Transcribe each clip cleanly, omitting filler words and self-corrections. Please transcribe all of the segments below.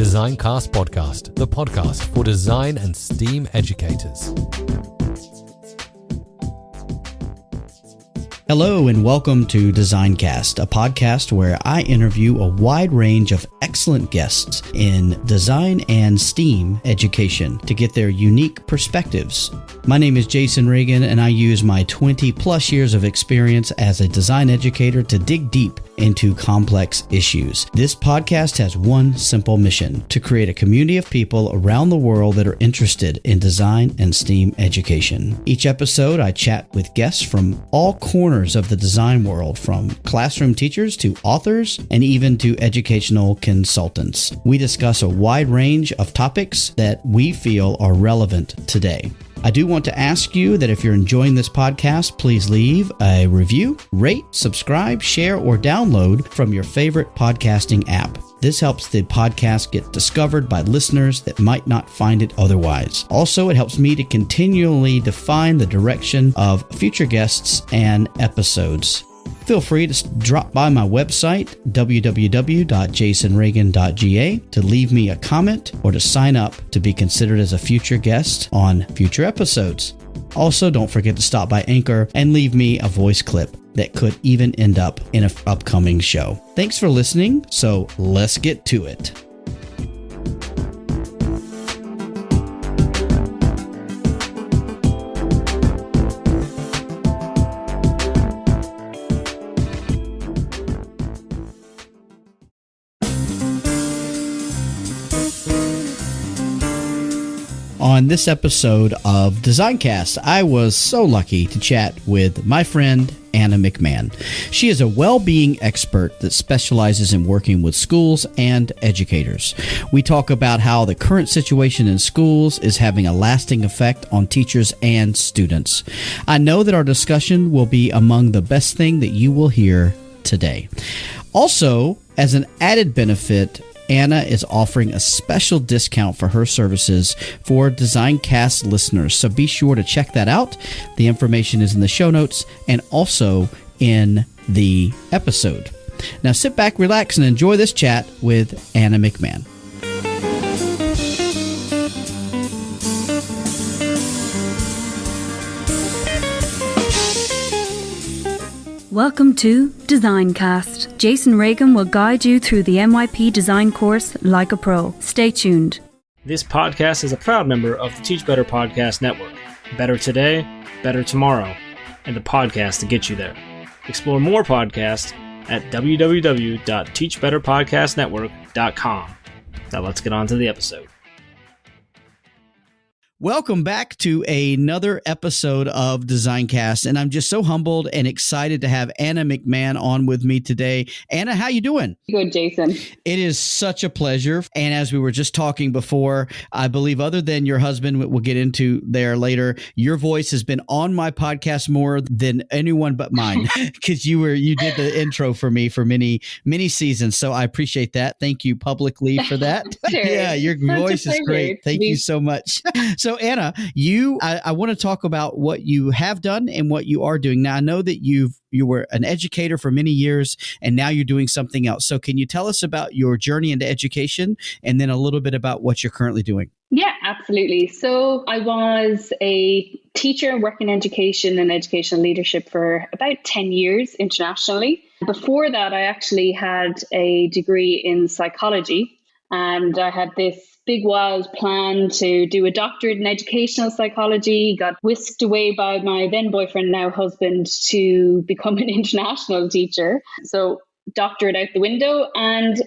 Designcast Podcast, the podcast for design and STEAM educators. Hello and welcome to Designcast, a podcast where I interview a wide range of excellent guests in design and STEAM education to get their unique perspectives. My name is Jason Reagan, and I use my 20 plus years of experience as a design educator to dig deep into complex issues. This podcast has one simple mission: to create a community of people around the world that are interested in design and STEAM education. Each episode, I chat with guests from all corners of the design world, from classroom teachers to authors and even to educational consultants. We discuss a wide range of topics that we feel are relevant today. I do want to ask you that if you're enjoying this podcast, please leave a review, rate, subscribe, share, or download from your favorite podcasting app. This helps the podcast get discovered by listeners that might not find it otherwise. Also, it helps me to continually define the direction of future guests and episodes. Feel free to drop by my website, www.jasonreagan.ga, to leave me a comment or to sign up to be considered as a future guest on future episodes. Also, don't forget to stop by Anchor and leave me a voice clip that could even end up in an upcoming show. Thanks for listening, so let's get to it. On this episode of Designcast, I was so lucky to chat with my friend, Anna McMahon. She is a well-being expert that specializes in working with schools and educators. We talk about how the current situation in schools is having a lasting effect on teachers and students. I know that our discussion will be among the best thing that you will hear today. Also, as an added benefit, Anna is offering a special discount for her services for Designcast listeners, so be sure to check that out. The information is in the show notes and also in the episode. Now sit back, relax, and enjoy this chat with Anna McMahon. Welcome to Designcast. Jason Reagan will guide you through the NYP design course like a pro. Stay tuned. This podcast is a proud member of the Teach Better Podcast Network. Better today, better tomorrow, and the podcast to get you there. Explore more podcasts at www.teachbetterpodcastnetwork.com. Now let's get on to the episode. Welcome back to another episode of Designcast, and I'm just so humbled and excited to have Anna McMahon on with me today. Anna, how you doing? Good, Jason. It is such a pleasure. And as we were just talking before, I believe other than your husband, we'll get into there later, your voice has been on my podcast more than anyone but mine, because you did the intro for me for many seasons. So I appreciate that. Thank you publicly for that. Sure. Yeah, your voice is great. Thank you so much. So Anna, I want to talk about what you have done and what you are doing. Now, I know that you were an educator for many years, and now you're doing something else. So can you tell us about your journey into education and then a little bit about what you're currently doing? Yeah, absolutely. So I was a teacher working in education and educational leadership for about 10 years internationally. Before that, I actually had a degree in psychology, and I had this big wild plan to do a doctorate in educational psychology, got whisked away by my then boyfriend, now husband, to become an international teacher. So doctorate out the window. And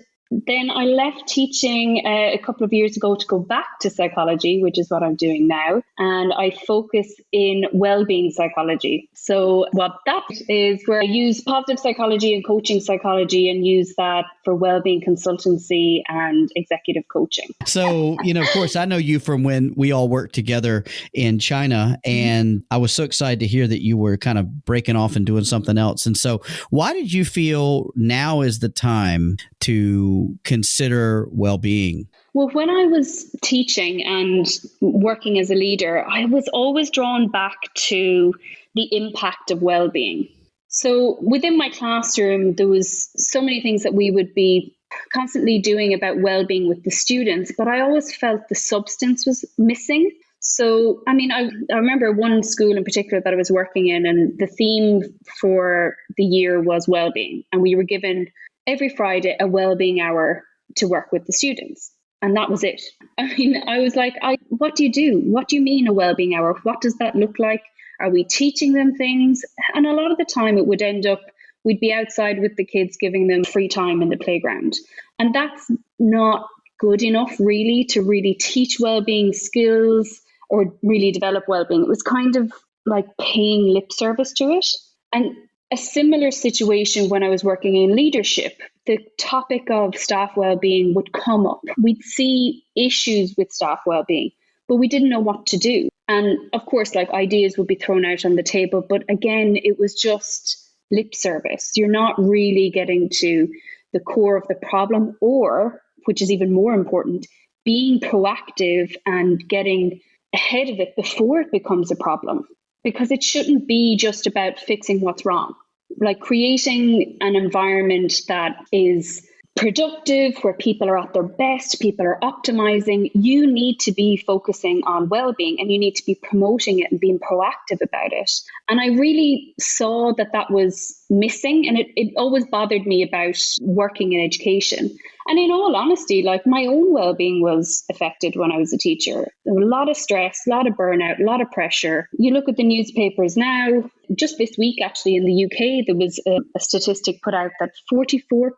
then I left teaching a couple of years ago to go back to psychology, which is what I'm doing now. And I focus in well-being psychology. So what that is, where I use positive psychology and coaching psychology and use that for well-being consultancy and executive coaching. So, of course, I know you from when we all worked together in China, and I was so excited to hear that you were kind of breaking off and doing something else. And so why did you feel now is the time to consider well-being? Well, when I was teaching and working as a leader, I was always drawn back to the impact of well-being. So within my classroom, there was so many things that we would be constantly doing about well-being with the students, but I always felt the substance was missing. So, I mean, I remember one school in particular that I was working in, and the theme for the year was well-being. And we were given every Friday a well-being hour to work with the students. And that was it. I mean, I was like, what do you do? What do you mean a well-being hour? What does that look like? Are we teaching them things? And a lot of the time it would end up, we'd be outside with the kids, giving them free time in the playground. And that's not good enough, really, to really teach well-being skills or really develop well-being. It was kind of like paying lip service to it. And a similar situation when I was working in leadership, the topic of staff well-being would come up. We'd see issues with staff well-being, but we didn't know what to do. And of course, like, ideas would be thrown out on the table. But again, it was just lip service. You're not really getting to the core of the problem, or, which is even more important, being proactive and getting ahead of it before it becomes a problem. Because it shouldn't be just about fixing what's wrong. Like, creating an environment that is productive, where people are at their best, people are optimizing, you need to be focusing on well-being, and you need to be promoting it and being proactive about it. And I really saw that was missing, and it always bothered me about working in education. And in all honesty, like, my own well-being was affected when I was a teacher. There was a lot of stress, a lot of burnout, a lot of pressure. You look at the newspapers now, just this week actually in the UK, there was a statistic put out that 44%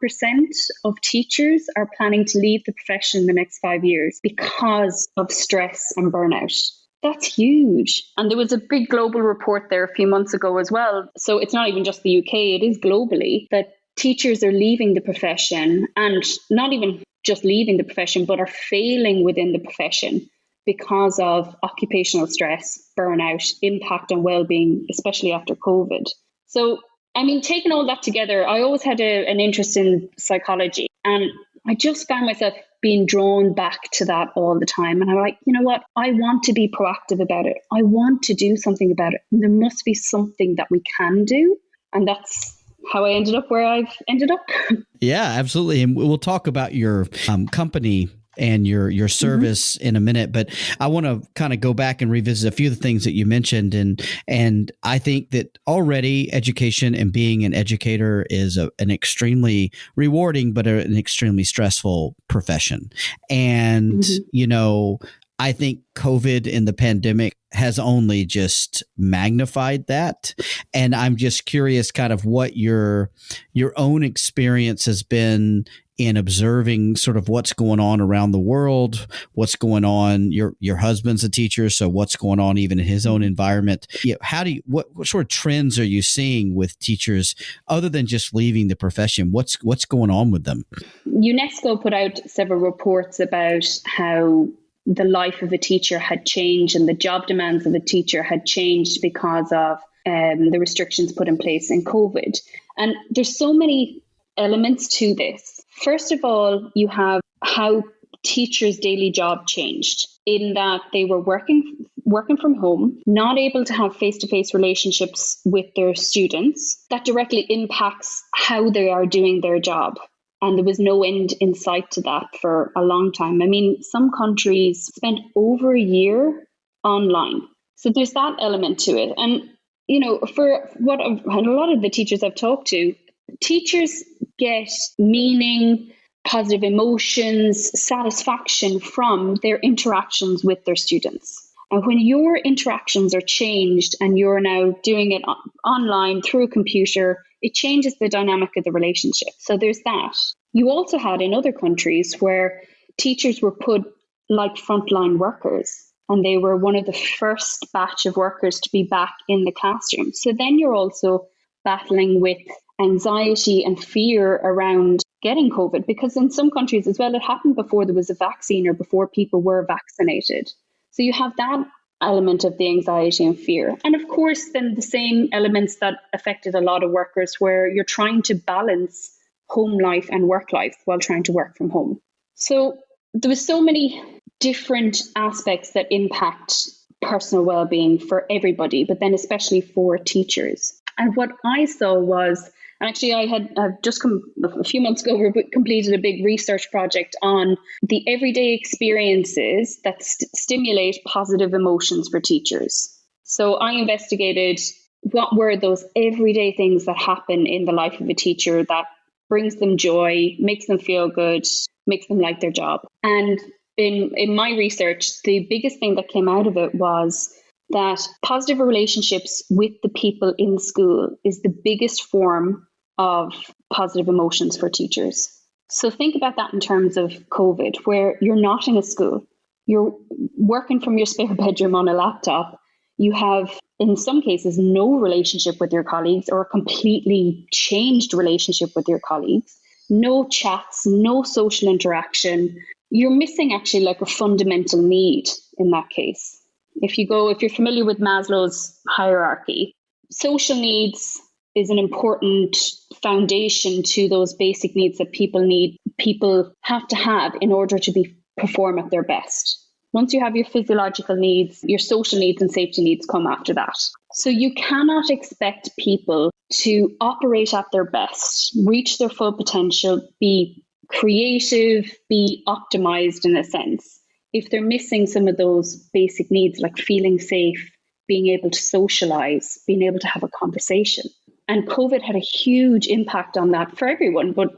of teachers are planning to leave the profession in the next 5 years because of stress and burnout. That's huge. And there was a big global report there a few months ago as well. So it's not even just the UK, it is globally, that teachers are leaving the profession, and not even just leaving the profession, but are failing within the profession because of occupational stress, burnout, impact on well-being, especially after COVID. So, I mean, taking all that together, I always had an interest in psychology, and I just found myself being drawn back to that all the time. And I'm like, you know what? I want to be proactive about it. I want to do something about it. And there must be something that we can do. And that's how I ended up where I've ended up. Yeah, absolutely. And we'll talk about your company and your service in a minute, but I want to kind of go back and revisit a few of the things that you mentioned. And I think that already education and being an educator is an extremely rewarding, but an extremely stressful profession. And, you know, I think COVID and the pandemic has only just magnified that. And I'm just curious kind of what your own experience has been in observing sort of what's going on around the world, what's going on. Your husband's a teacher, so what's going on even in his own environment? You know, what sort of trends are you seeing with teachers other than just leaving the profession? What's going on with them? UNESCO put out several reports about how the life of a teacher had changed and the job demands of a teacher had changed because of the restrictions put in place in COVID. And there's so many elements to this. First of all, you have how teachers' daily job changed, in that they were working from home, not able to have face-to-face relationships with their students. That directly impacts how they are doing their job. And there was no end in sight to that for a long time. I mean, some countries spent over a year online. So there's that element to it. And, you know, for what and a lot of the teachers I've talked to, teachers get meaning, positive emotions, satisfaction from their interactions with their students. And when your interactions are changed and you're now doing it online through a computer, it changes the dynamic of the relationship. So there's that. You also had in other countries where teachers were put like frontline workers, and they were one of the first batch of workers to be back in the classroom. So then you're also battling with anxiety and fear around getting COVID, because in some countries as well, it happened before there was a vaccine or before people were vaccinated. So you have that element of the anxiety and fear. And of course, then the same elements that affected a lot of workers, where you're trying to balance home life and work life while trying to work from home. So there was so many different aspects that impact personal well-being for everybody, but then especially for teachers. And what I saw was And actually, I've just a few months ago, we completed a big research project on the everyday experiences that stimulate positive emotions for teachers. So I investigated what were those everyday things that happen in the life of a teacher that brings them joy, makes them feel good, makes them like their job. And in my research, the biggest thing that came out of it was that positive relationships with the people in school is the biggest form of positive emotions for teachers. So think about that in terms of COVID, where you're not in a school, you're working from your spare bedroom on a laptop. You have, in some cases, no relationship with your colleagues or a completely changed relationship with your colleagues, no chats, no social interaction. You're missing actually like a fundamental need in that case. If you're familiar with Maslow's hierarchy, social needs is an important foundation to those basic needs that people have to have in order to perform at their best. Once you have your physiological needs, your social needs and safety needs come after that. So you cannot expect people to operate at their best, reach their full potential, be creative, be optimized in a sense, if they're missing some of those basic needs like feeling safe, being able to socialize, being able to have a conversation. And COVID had a huge impact on that for everyone, but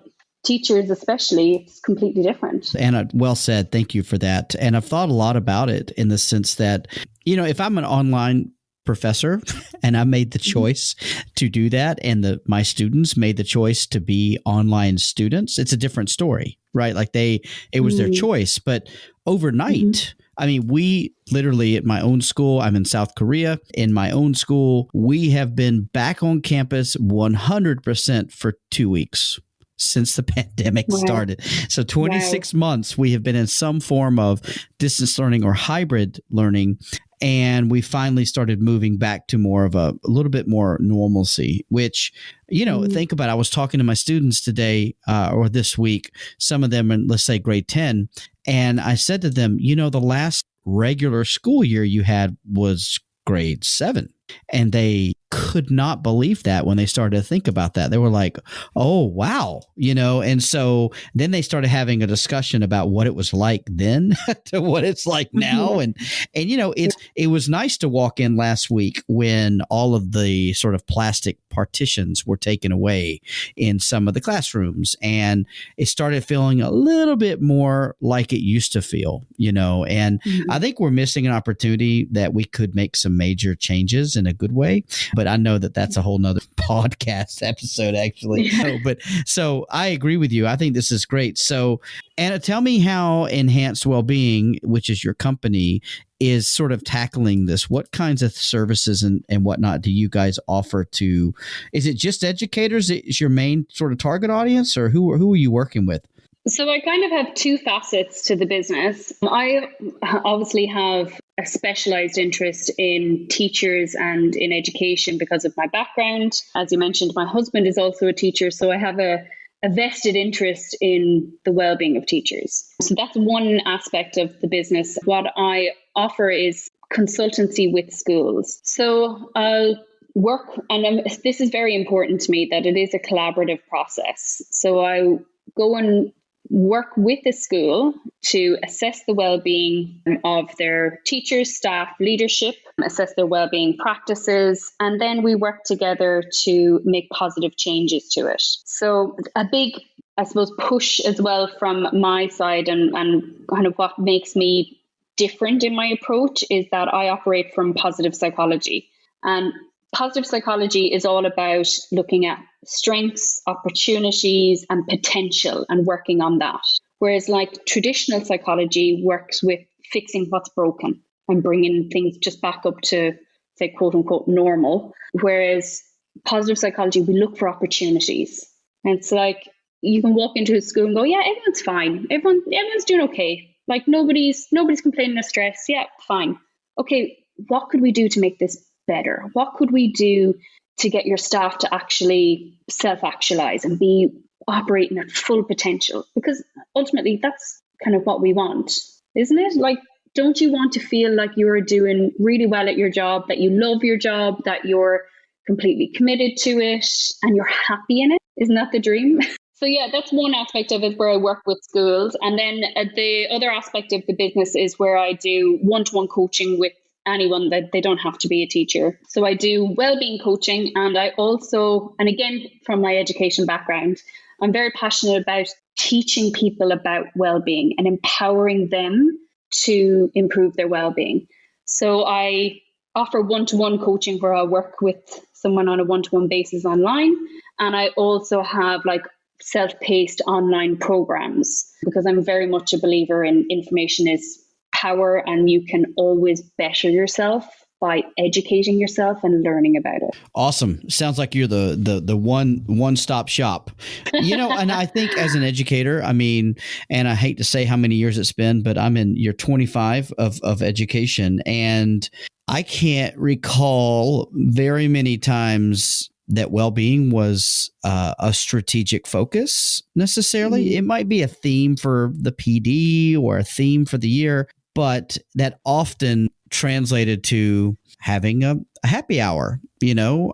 teachers especially, it's completely different. Anna, well said. Thank you for that. And I've thought a lot about it in the sense that, if I'm an online professor and I made the choice to do that and my students made the choice to be online students, it's a different story, right? Like it was their choice. But overnight, I mean, we literally at my own school, I'm in South Korea. In my own school, we have been back on campus 100% for 2 weeks since the pandemic started. So 26 months, we have been in some form of distance learning or hybrid learning. And we finally started moving back to more of a little bit more normalcy, which, think about, I was talking to my students today or this week, some of them in, let's say, grade 10. And I said to them, the last regular school year you had was grade 7. And they could not believe that when they started to think about that. They were like, oh, wow. And so then they started having a discussion about what it was like then to what it's like now. And it was nice to walk in last week when all of the sort of plastic partitions were taken away in some of the classrooms. And it started feeling a little bit more like it used to feel, and I think we're missing an opportunity that we could make some major changes in a good way. But I know that that's a whole nother podcast episode, actually. So I agree with you. I think this is great. So, Anna, tell me how Enhanced Wellbeing, which is your company, is sort of tackling this. What kinds of services and whatnot do you guys offer to? Is it just educators? Is your main sort of target audience, or who are you working with? So I kind of have two facets to the business. I obviously have a specialized interest in teachers and in education because of my background. As you mentioned, my husband is also a teacher, so I have a vested interest in the well-being of teachers. So that's one aspect of the business. What I offer is consultancy with schools. So I'll work, and this is very important to me, that it is a collaborative process. So I go and work with the school to assess the well-being of their teachers, staff, leadership, assess their well-being practices, and then we work together to make positive changes to it. So a big, I suppose, push as well from my side and kind of what makes me different in my approach is that I operate from positive psychology. And positive psychology is all about looking at strengths, opportunities, and potential and working on that. Whereas like traditional psychology works with fixing what's broken and bringing things just back up to, say, quote unquote, normal. Whereas positive psychology, we look for opportunities. And it's like, you can walk into a school and go, yeah, everyone's fine. Everyone's doing okay. Like nobody's complaining of stress. Yeah, fine. Okay, what could we do to make this better? What could we do to get your staff to actually self-actualize and be operating at full potential? Because ultimately that's kind of what we want, isn't it? Like, don't you want to feel like you're doing really well at your job, that you love your job, that you're completely committed to it and you're happy in it. Isn't that the dream? So yeah, that's one aspect of it where I work with schools. And then the other aspect of the business is where I do one-to-one coaching with anyone that they don't have to be a teacher. So I do well-being coaching, and I also, and again, from my education background, I'm very passionate about teaching people about well-being and empowering them to improve their well-being. So I offer one-to-one coaching where I work with someone on a one-to-one basis online. And I also have like self-paced online programs, because I'm very much a believer in information is power, and you can always better yourself by educating yourself and learning about it. Awesome. Sounds like you're the one-stop shop. And I think as an educator, I mean, and I hate to say how many years it's been, but I'm in year 25 of education, and I can't recall very many times that well-being was a strategic focus necessarily. Mm-hmm. It might be a theme for the PD or a theme for the year, but that often translated to having a happy hour,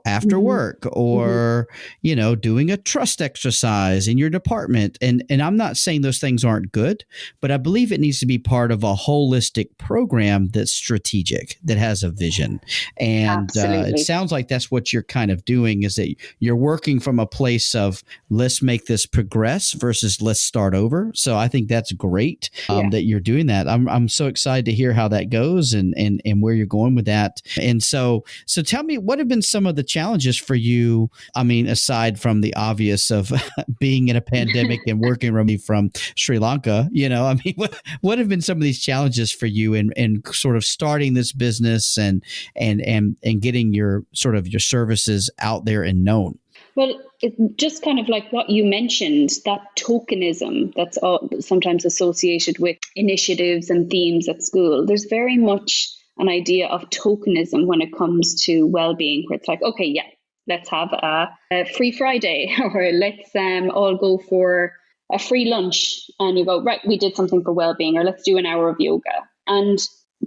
after work, or, doing a trust exercise in your department. And I'm not saying those things aren't good, but I believe it needs to be part of a holistic program that's strategic, that has a vision. And it sounds like that's what you're kind of doing, is that you're working from a place of let's make this progress versus let's start over. So I think that's great that you're doing that. I'm so excited to hear how that goes and where you're going with that. And so tell me, what have been some of the challenges for you? I mean, aside from the obvious of being in a pandemic and working remotely from Sri Lanka, what have been some of these challenges for you in sort of starting this business and getting your sort of your services out there and known? Well, it's just kind of like what you mentioned, that tokenism that's sometimes associated with initiatives and themes at school. There's very much an idea of tokenism when it comes to well-being, where it's like, okay, yeah, let's have a free Friday, or let's all go for a free lunch, and you go, right, we did something for well-being, or let's do an hour of yoga. And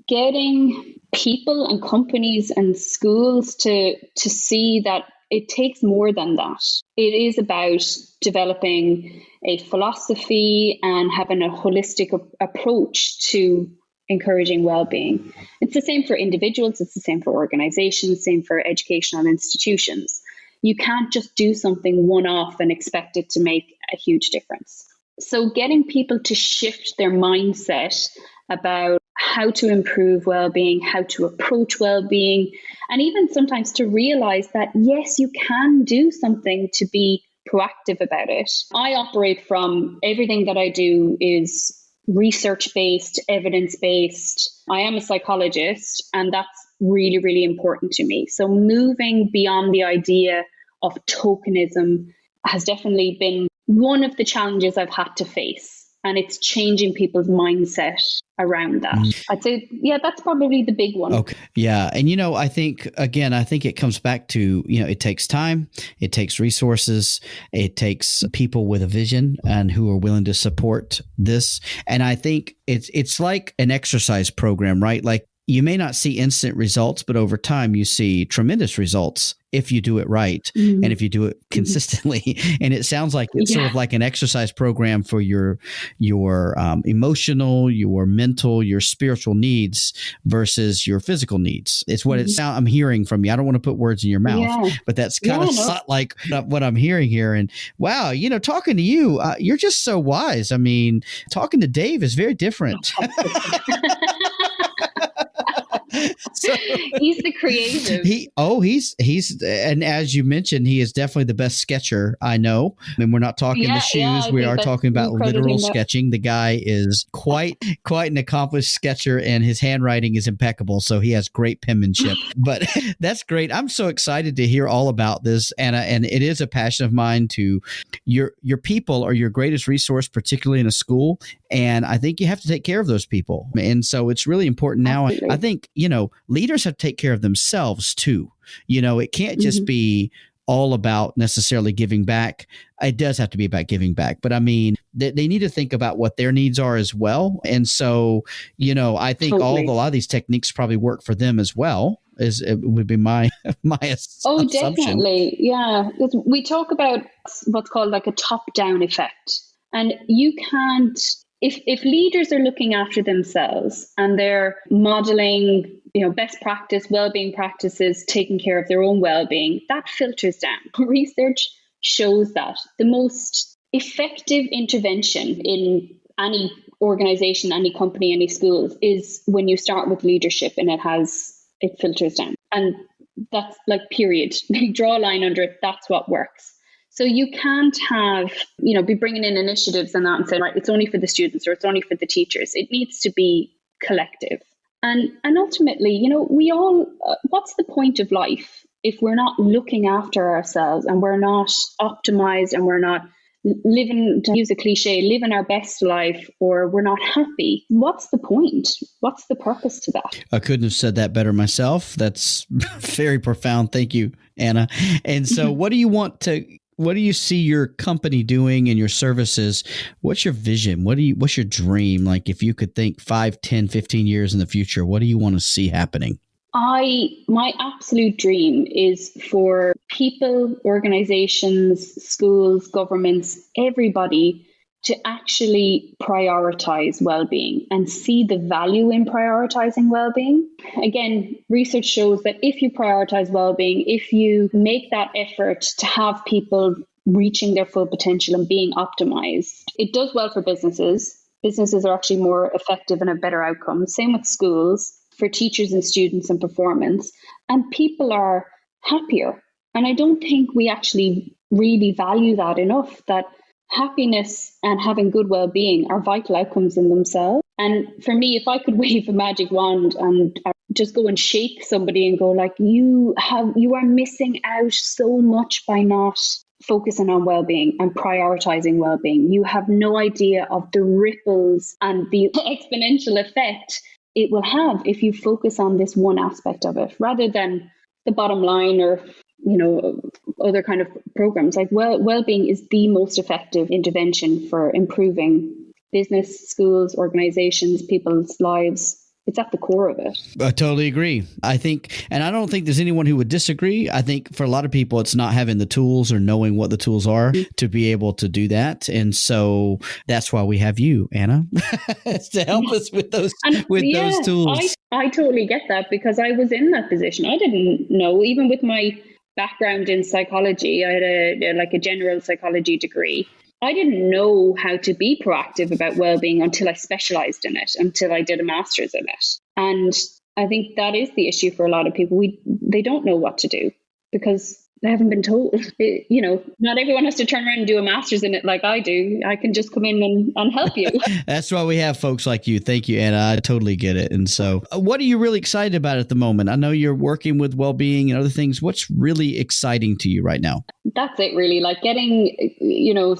getting people and companies and schools to see that it takes more than that. It is about developing a philosophy and having a holistic approach to encouraging well-being. It's the same for individuals, it's the same for organizations, same for educational institutions. You can't just do something one-off and expect it to make a huge difference. So getting people to shift their mindset about how to improve well-being, how to approach well-being, and even sometimes to realize that, yes, you can do something to be proactive about it. I operate from everything that I do is research-based, evidence-based. I am a psychologist, and that's really, really important to me. So moving beyond the idea of tokenism has definitely been one of the challenges I've had to face. And it's changing people's mindset around that. I'd say, that's probably the big one. Okay. Yeah. And, I think it comes back to, it takes time, it takes resources, it takes people with a vision and who are willing to support this. And I think it's like an exercise program, right? Like, you may not see instant results, but over time you see tremendous results if you do it right and if you do it consistently. And it sounds like it's sort of like an exercise program for your emotional, your mental, your spiritual needs versus your physical needs. It's what I'm hearing from you. I don't want to put words in your mouth, but that's kind of like what I'm hearing here. And wow, talking to you, you're just so wise. I mean, talking to Dave is very different. So, he's the creative. He's and as you mentioned, he is definitely the best sketcher I know. I mean, we're not talking the shoes. We are talking about literal sketching. The guy is quite an accomplished sketcher, and his handwriting is impeccable. So he has great penmanship. But that's great. I'm so excited to hear all about this, Anna. And it is a passion of mine to your people are your greatest resource, particularly in a school. And I think you have to take care of those people. And so it's really important now. Absolutely. I think, leaders have to take care of themselves too. It can't just be all about necessarily giving back. It does have to be about giving back. But I mean, they need to think about what their needs are as well. And so, I think a lot of these techniques probably work for them as well. would be my Oh, assumption. definitely. Yeah. We talk about what's called like a top-down effect. And you can't, if leaders are looking after themselves and they're modeling, best practice, well-being practices, taking care of their own well-being, that filters down. Research shows that the most effective intervention in any organization, any company, any schools is when you start with leadership and it filters down. And that's like period. You draw a line under it. That's what works. So you can't have, be bringing in initiatives and that and saying, right, it's only for the students or it's only for the teachers. It needs to be collective. And ultimately, we all, what's the point of life if we're not looking after ourselves and we're not optimized and we're not living, to use a cliche, living our best life, or we're not happy? What's the point? What's the purpose to that? I couldn't have said that better myself. That's very profound. Thank you, Anna. And so what do you see your company doing and your services? What's your vision? What's your dream? Like if you could think 5, 10, 15 years in the future, what do you want to see happening? My absolute dream is for people, organizations, schools, governments, everybody to actually prioritize well-being and see the value in prioritizing well-being. Again, research shows that if you prioritize well-being, if you make that effort to have people reaching their full potential and being optimized, it does well for businesses. Businesses are actually more effective and have better outcomes. Same with schools, for teachers and students and performance. And people are happier. And I don't think we actually really value that enough, that happiness and having good well-being are vital outcomes in themselves. And for me, if I could wave a magic wand and just go and shake somebody and go like, you are missing out so much by not focusing on well-being and prioritizing well-being. You have no idea of the ripples and the exponential effect it will have if you focus on this one aspect of it rather than the bottom line or other kind of programs. Like well-being is the most effective intervention for improving business, schools, organizations, people's lives. It's at the core of it. I totally agree. I think, and I don't think there's anyone who would disagree. I think for a lot of people, it's not having the tools or knowing what the tools are to be able to do that. And so that's why we have you, Anna, to help us with those those tools. I totally get that because I was in that position. I didn't know, even with my background in psychology, I had a general psychology degree. I didn't know how to be proactive about well-being until I specialized in it, until I did a master's in it. And I think that is the issue for a lot of people. They don't know what to do because they haven't been told. Not everyone has to turn around and do a master's in it like I do. I can just come in and help you. That's why we have folks like you. Thank you, Anna. I totally get it. And so what are you really excited about at the moment? I know you're working with well-being and other things. What's really exciting to you right now? That's it, really. Like getting,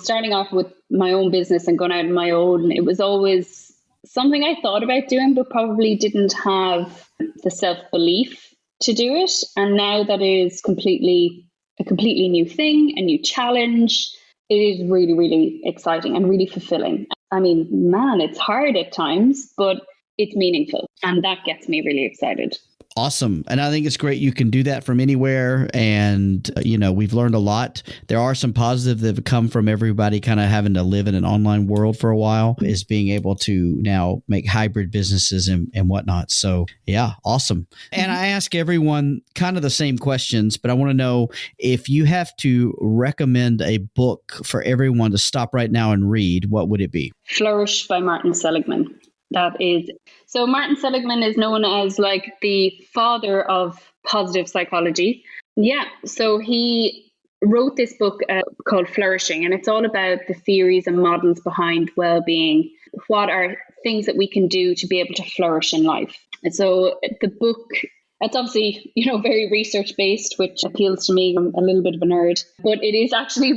starting off with my own business and going out on my own. It was always something I thought about doing, but probably didn't have the self-belief to do it. And now that is a completely new thing, a new challenge. It is really, really exciting and really fulfilling. I mean, man, it's hard at times, but it's meaningful. And that gets me really excited. Awesome. And I think it's great you can do that from anywhere. And, we've learned a lot. There are some positives that have come from everybody kind of having to live in an online world for a while, is being able to now make hybrid businesses and whatnot. So, yeah, awesome. And I ask everyone kind of the same questions, but I want to know if you have to recommend a book for everyone to stop right now and read, what would it be? Flourish by Martin Seligman. So Martin Seligman is known as like the father of positive psychology. Yeah. So he wrote this book called Flourishing, and it's all about the theories and models behind well-being. What are things that we can do to be able to flourish in life? And so the book, it's obviously, very research-based, which appeals to me. I'm a little bit of a nerd, but it is actually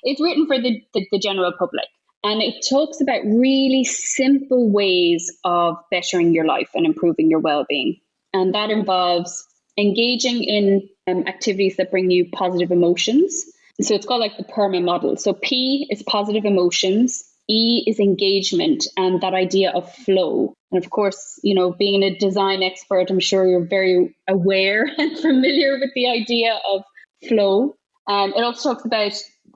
it's written for the general public. And it talks about really simple ways of bettering your life and improving your well-being. And that involves engaging in activities that bring you positive emotions. So it's called like the PERMA model. So P is positive emotions, E is engagement and that idea of flow. And of course, being a design expert, I'm sure you're very aware and familiar with the idea of flow. It also talks about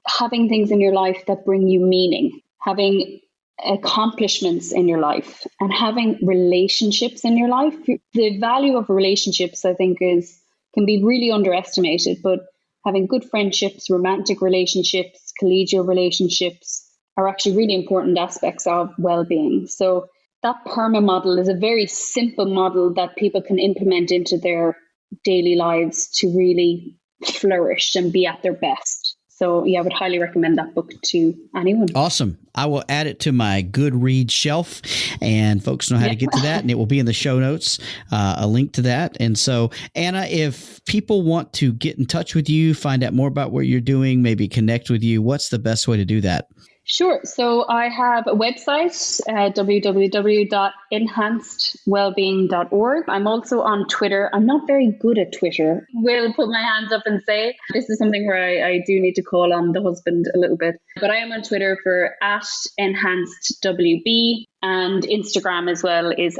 having things in your life that bring you meaning, having accomplishments in your life, and having relationships in your life. The value of relationships, I think, can be really underestimated, but having good friendships, romantic relationships, collegial relationships are actually really important aspects of well-being. So that PERMA model is a very simple model that people can implement into their daily lives to really flourish and be at their best. So yeah, I would highly recommend that book to anyone. Awesome. I will add it to my good read shelf, and folks know how to get to that, and it will be in the show notes, a link to that. And so, Anna, if people want to get in touch with you, find out more about what you're doing, maybe connect with you, what's the best way to do that? Sure. So I have a website, www.enhancedwellbeing.org. I'm also on Twitter. I'm not very good at Twitter. Will put my hands up and say, this is something where I do need to call on the husband a little bit. But I am on Twitter for @enhancedwb. And Instagram as well is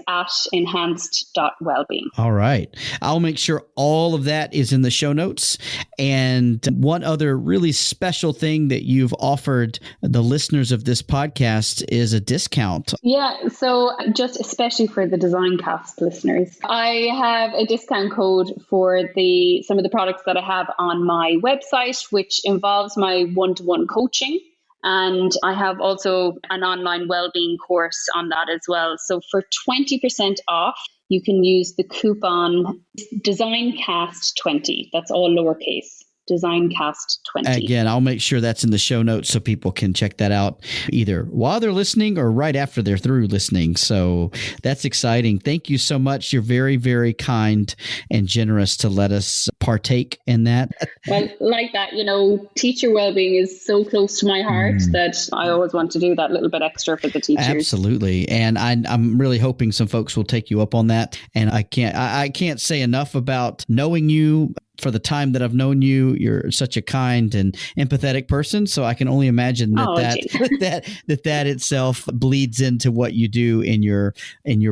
@enhanced.wellbeing. All right. I'll make sure all of that is in the show notes. And one other really special thing that you've offered the listeners of this podcast is a discount. Yeah. So just especially for the DesignCast listeners, I have a discount code for some of the products that I have on my website, which involves my one-to-one coaching. And I have also an online wellbeing course on that as well. So for 20% off, you can use the coupon DesignCast20. That's all lowercase. DesignCast20. Again, I'll make sure that's in the show notes so people can check that out either while they're listening or right after they're through listening. So that's exciting. Thank you so much. You're very, very kind and generous to let us partake in that. Well, like that, teacher wellbeing is so close to my heart that I always want to do that little bit extra for the teachers. Absolutely. And I'm really hoping some folks will take you up on that. And I can't say enough about knowing you. For the time that I've known you, you're such a kind and empathetic person. So I can only imagine that itself bleeds into what you do in your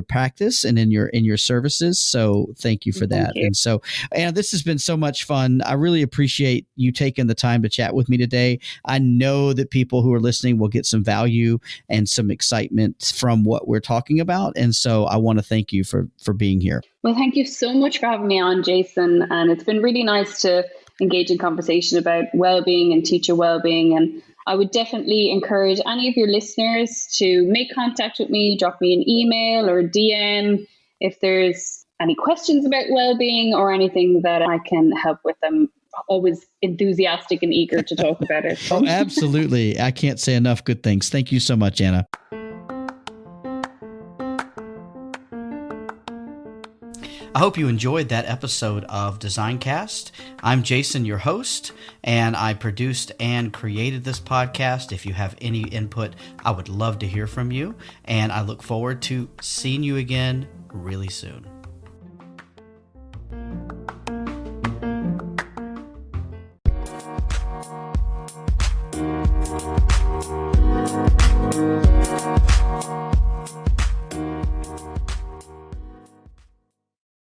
practice and in your services. So thank you for that. Thank you. And so, Anna, this has been so much fun. I really appreciate you taking the time to chat with me today. I know that people who are listening will get some value and some excitement from what we're talking about. And so I want to thank you for being here. Well, thank you so much for having me on, Jason. And it's been really nice to engage in conversation about well-being and teacher well-being. And I would definitely encourage any of your listeners to make contact with me, drop me an email or DM if there's any questions about well-being or anything that I can help with them. Always enthusiastic and eager to talk about it. Oh, absolutely. I can't say enough good things. Thank you so much, Anna. I hope you enjoyed that episode of DesignCast. I'm Jason, your host, and I produced and created this podcast. If you have any input, I would love to hear from you, and I look forward to seeing you again really soon.